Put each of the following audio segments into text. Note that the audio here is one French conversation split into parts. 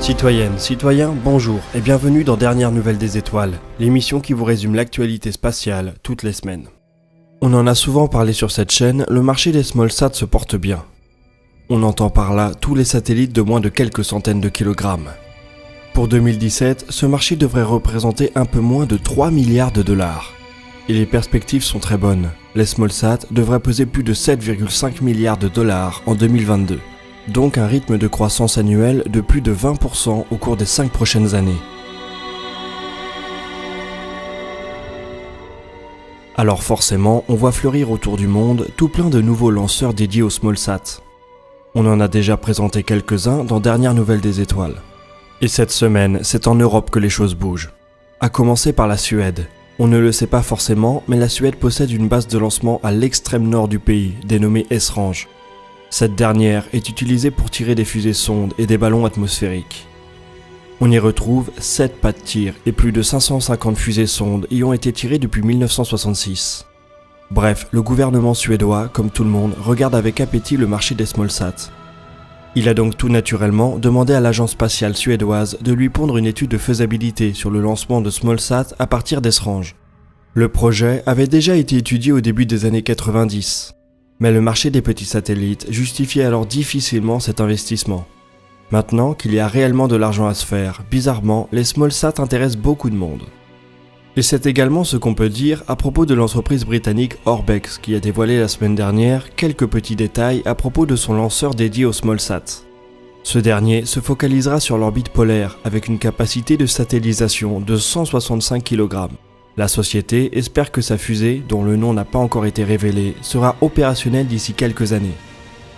Citoyennes, citoyens, bonjour et bienvenue dans Dernières Nouvelles des Étoiles, l'émission qui vous résume l'actualité spatiale toutes les semaines. On en a souvent parlé sur cette chaîne, le marché des smallsats se porte bien. On entend par là tous les satellites de moins de quelques centaines de kilogrammes. Pour 2017, ce marché devrait représenter un peu moins de 3 milliards de dollars. Et les perspectives sont très bonnes. Les smallsats devraient peser plus de 7,5 milliards de dollars en 2022. Donc un rythme de croissance annuelle de plus de 20% au cours des 5 prochaines années. Alors forcément, on voit fleurir autour du monde tout plein de nouveaux lanceurs dédiés aux smallsats. On en a déjà présenté quelques-uns dans Dernières Nouvelles des Étoiles. Et cette semaine, c'est en Europe que les choses bougent. À commencer par la Suède. On ne le sait pas forcément, mais la Suède possède une base de lancement à l'extrême nord du pays, dénommée Esrange. Cette dernière est utilisée pour tirer des fusées-sondes et des ballons atmosphériques. On y retrouve 7 pas de tir et plus de 550 fusées-sondes y ont été tirées depuis 1966. Bref, le gouvernement suédois, comme tout le monde, regarde avec appétit le marché des smallsats. Il a donc tout naturellement demandé à l'agence spatiale suédoise de lui pondre une étude de faisabilité sur le lancement de smallsats à partir d'Esrange. Le projet avait déjà été étudié au début des années 90. Mais le marché des petits satellites justifiait alors difficilement cet investissement. Maintenant qu'il y a réellement de l'argent à se faire, bizarrement, les smallsats intéressent beaucoup de monde. Et c'est également ce qu'on peut dire à propos de l'entreprise britannique Orbex qui a dévoilé la semaine dernière quelques petits détails à propos de son lanceur dédié aux smallsats. Ce dernier se focalisera sur l'orbite polaire avec une capacité de satellisation de 165 kg. La société espère que sa fusée, dont le nom n'a pas encore été révélé, sera opérationnelle d'ici quelques années.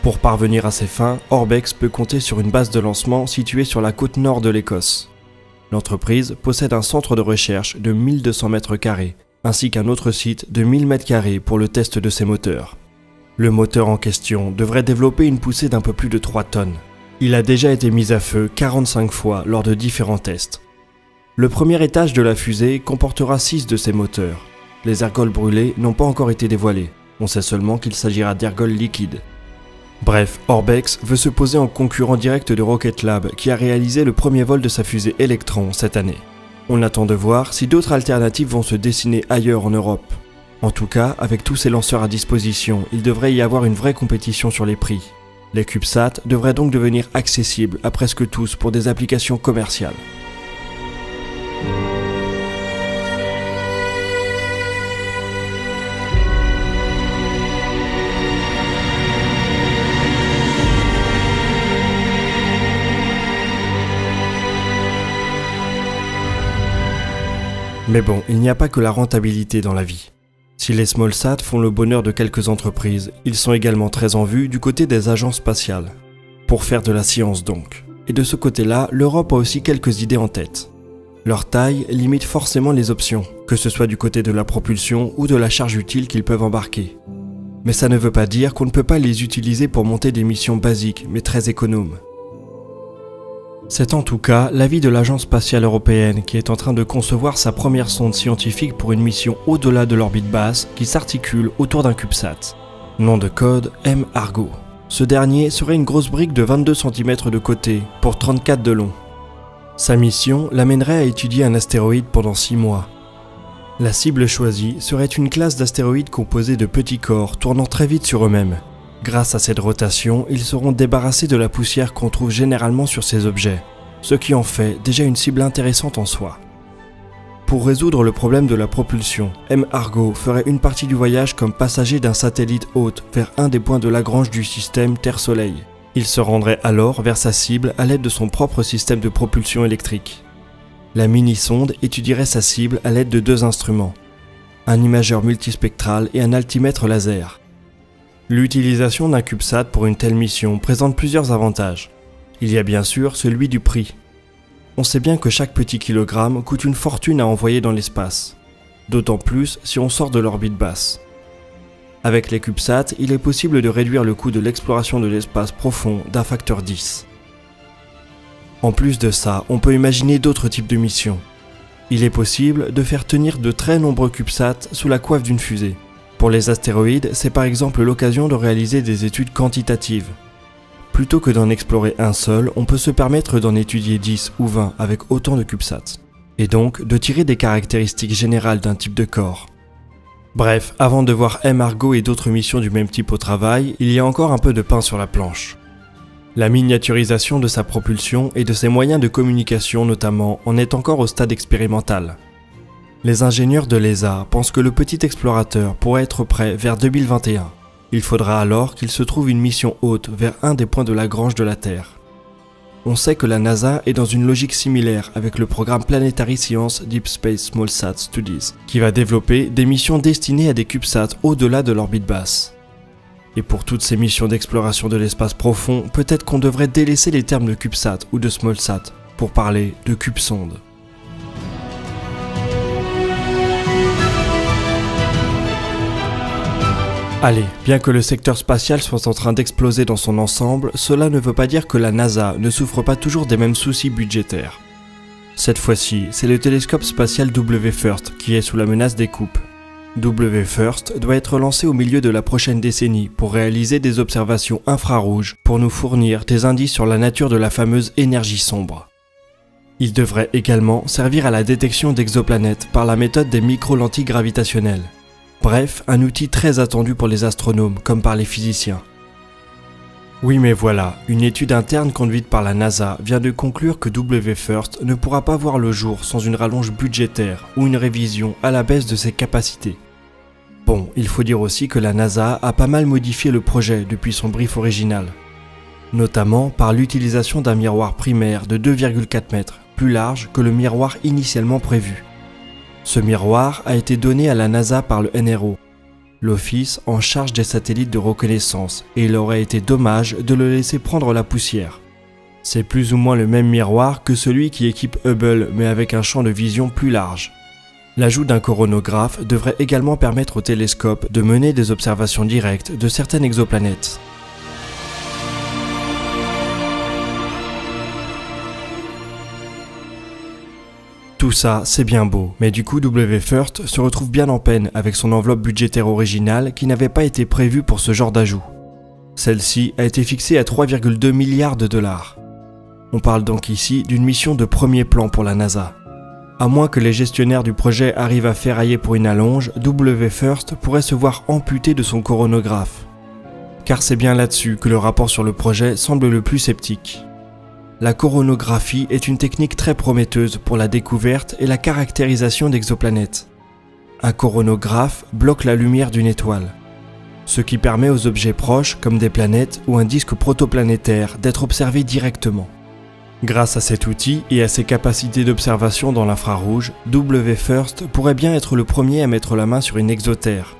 Pour parvenir à ses fins, Orbex peut compter sur une base de lancement située sur la côte nord de l'Écosse. L'entreprise possède un centre de recherche de 1200 m², ainsi qu'un autre site de 1000 m² pour le test de ses moteurs. Le moteur en question devrait développer une poussée d'un peu plus de 3 tonnes. Il a déjà été mis à feu 45 fois lors de différents tests. Le premier étage de la fusée comportera 6 de ces moteurs. Les ergols brûlés n'ont pas encore été dévoilés. On sait seulement qu'il s'agira d'ergols liquides. Bref, Orbex veut se poser en concurrent direct de Rocket Lab qui a réalisé le premier vol de sa fusée Electron cette année. On attend de voir si d'autres alternatives vont se dessiner ailleurs en Europe. En tout cas, avec tous ces lanceurs à disposition, il devrait y avoir une vraie compétition sur les prix. Les CubeSats devraient donc devenir accessibles à presque tous pour des applications commerciales. Mais bon, il n'y a pas que la rentabilité dans la vie. Si les smallsats font le bonheur de quelques entreprises, ils sont également très en vue du côté des agences spatiales. Pour faire de la science donc. Et de ce côté-là, l'Europe a aussi quelques idées en tête. Leur taille limite forcément les options, que ce soit du côté de la propulsion ou de la charge utile qu'ils peuvent embarquer. Mais ça ne veut pas dire qu'on ne peut pas les utiliser pour monter des missions basiques, mais très économes. C'est en tout cas l'avis de l'Agence spatiale européenne qui est en train de concevoir sa première sonde scientifique pour une mission au-delà de l'orbite basse qui s'articule autour d'un CubeSat. Nom de code M-Argo. Ce dernier serait une grosse brique de 22 cm de côté pour 34 de long. Sa mission l'amènerait à étudier un astéroïde pendant 6 mois. La cible choisie serait une classe d'astéroïdes composée de petits corps tournant très vite sur eux-mêmes. Grâce à cette rotation, ils seront débarrassés de la poussière qu'on trouve généralement sur ces objets, ce qui en fait déjà une cible intéressante en soi. Pour résoudre le problème de la propulsion, M-Argo ferait une partie du voyage comme passager d'un satellite hôte vers un des points de Lagrange du système Terre-Soleil. Il se rendrait alors vers sa cible à l'aide de son propre système de propulsion électrique. La mini-sonde étudierait sa cible à l'aide de 2 instruments, un imageur multispectral et un altimètre laser. L'utilisation d'un CubeSat pour une telle mission présente plusieurs avantages. Il y a bien sûr celui du prix. On sait bien que chaque petit kilogramme coûte une fortune à envoyer dans l'espace, d'autant plus si on sort de l'orbite basse. Avec les CubeSats, il est possible de réduire le coût de l'exploration de l'espace profond d'un facteur 10. En plus de ça, on peut imaginer d'autres types de missions. Il est possible de faire tenir de très nombreux CubeSats sous la coiffe d'une fusée. Pour les astéroïdes, c'est par exemple l'occasion de réaliser des études quantitatives. Plutôt que d'en explorer un seul, on peut se permettre d'en étudier 10 ou 20 avec autant de CubeSats, et donc de tirer des caractéristiques générales d'un type de corps. Bref, avant de voir M-Argo et d'autres missions du même type au travail, il y a encore un peu de pain sur la planche. La miniaturisation de sa propulsion et de ses moyens de communication notamment en est encore au stade expérimental. Les ingénieurs de l'ESA pensent que le petit explorateur pourrait être prêt vers 2021. Il faudra alors qu'il se trouve une mission haute vers un des points de Lagrange de la Terre. On sait que la NASA est dans une logique similaire avec le programme Planetary Science Deep Space Smallsat Studies, qui va développer des missions destinées à des CubeSats au-delà de l'orbite basse. Et pour toutes ces missions d'exploration de l'espace profond, peut-être qu'on devrait délaisser les termes de CubeSat ou de Smallsat pour parler de CubeSonde. Allez, bien que le secteur spatial soit en train d'exploser dans son ensemble, cela ne veut pas dire que la NASA ne souffre pas toujours des mêmes soucis budgétaires. Cette fois-ci, c'est le télescope spatial WFIRST qui est sous la menace des coupes. WFIRST doit être lancé au milieu de la prochaine décennie pour réaliser des observations infrarouges pour nous fournir des indices sur la nature de la fameuse énergie sombre. Il devrait également servir à la détection d'exoplanètes par la méthode des micro-lentilles gravitationnelles. Bref, un outil très attendu pour les astronomes comme par les physiciens. Oui mais voilà, une étude interne conduite par la NASA vient de conclure que WFIRST ne pourra pas voir le jour sans une rallonge budgétaire ou une révision à la baisse de ses capacités. Bon, il faut dire aussi que la NASA a pas mal modifié le projet depuis son brief original, notamment par l'utilisation d'un miroir primaire de 2,4 mètres, plus large que le miroir initialement prévu. Ce miroir a été donné à la NASA par le NRO, l'office en charge des satellites de reconnaissance, et il aurait été dommage de le laisser prendre la poussière. C'est plus ou moins le même miroir que celui qui équipe Hubble, mais avec un champ de vision plus large. L'ajout d'un coronographe devrait également permettre au télescope de mener des observations directes de certaines exoplanètes. Tout ça, c'est bien beau, mais du coup WFIRST se retrouve bien en peine avec son enveloppe budgétaire originale qui n'avait pas été prévue pour ce genre d'ajout. Celle-ci a été fixée à 3,2 milliards de dollars. On parle donc ici d'une mission de premier plan pour la NASA. À moins que les gestionnaires du projet arrivent à ferrailler pour une allonge, WFIRST pourrait se voir amputé de son coronographe. Car c'est bien là-dessus que le rapport sur le projet semble le plus sceptique. La coronographie est une technique très prometteuse pour la découverte et la caractérisation d'exoplanètes. Un coronographe bloque la lumière d'une étoile, ce qui permet aux objets proches, comme des planètes ou un disque protoplanétaire, d'être observés directement. Grâce à cet outil et à ses capacités d'observation dans l'infrarouge, WFIRST pourrait bien être le premier à mettre la main sur une exoterre.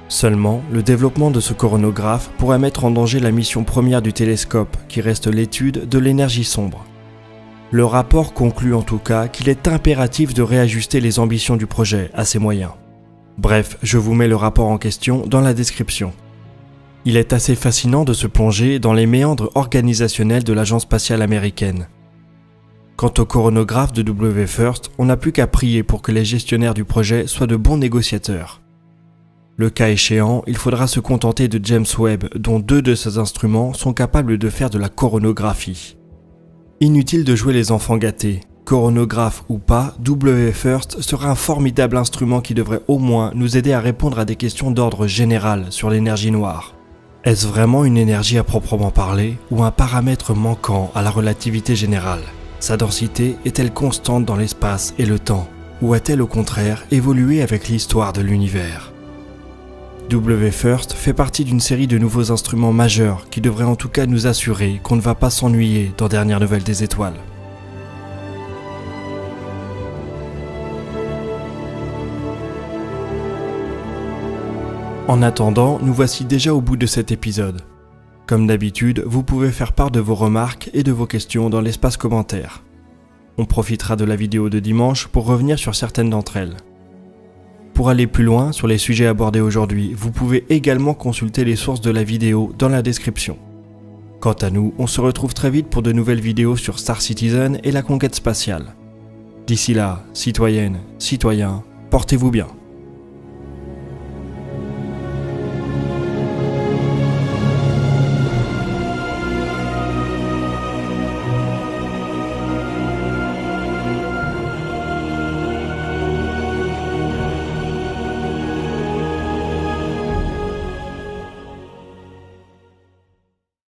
Seulement, le développement de ce coronographe pourrait mettre en danger la mission première du télescope, qui reste l'étude de l'énergie sombre. Le rapport conclut en tout cas qu'il est impératif de réajuster les ambitions du projet à ses moyens. Bref, je vous mets le rapport en question dans la description. Il est assez fascinant de se plonger dans les méandres organisationnels de l'agence spatiale américaine. Quant au coronographe de WFIRST, on n'a plus qu'à prier pour que les gestionnaires du projet soient de bons négociateurs. Le cas échéant, il faudra se contenter de James Webb, dont 2 de ses instruments sont capables de faire de la coronographie. Inutile de jouer les enfants gâtés. Coronographe ou pas, WFIRST sera un formidable instrument qui devrait au moins nous aider à répondre à des questions d'ordre général sur l'énergie noire. Est-ce vraiment une énergie à proprement parler ou un paramètre manquant à la relativité générale ? Sa densité est-elle constante dans l'espace et le temps, ou a-t-elle au contraire évolué avec l'histoire de l'univers ? WFIRST fait partie d'une série de nouveaux instruments majeurs qui devraient en tout cas nous assurer qu'on ne va pas s'ennuyer dans Dernières Nouvelles des Étoiles. En attendant, nous voici déjà au bout de cet épisode. Comme d'habitude, vous pouvez faire part de vos remarques et de vos questions dans l'espace commentaire. On profitera de la vidéo de dimanche pour revenir sur certaines d'entre elles. Pour aller plus loin sur les sujets abordés aujourd'hui, vous pouvez également consulter les sources de la vidéo dans la description. Quant à nous, on se retrouve très vite pour de nouvelles vidéos sur Star Citizen et la conquête spatiale. D'ici là, citoyennes, citoyens, portez-vous bien.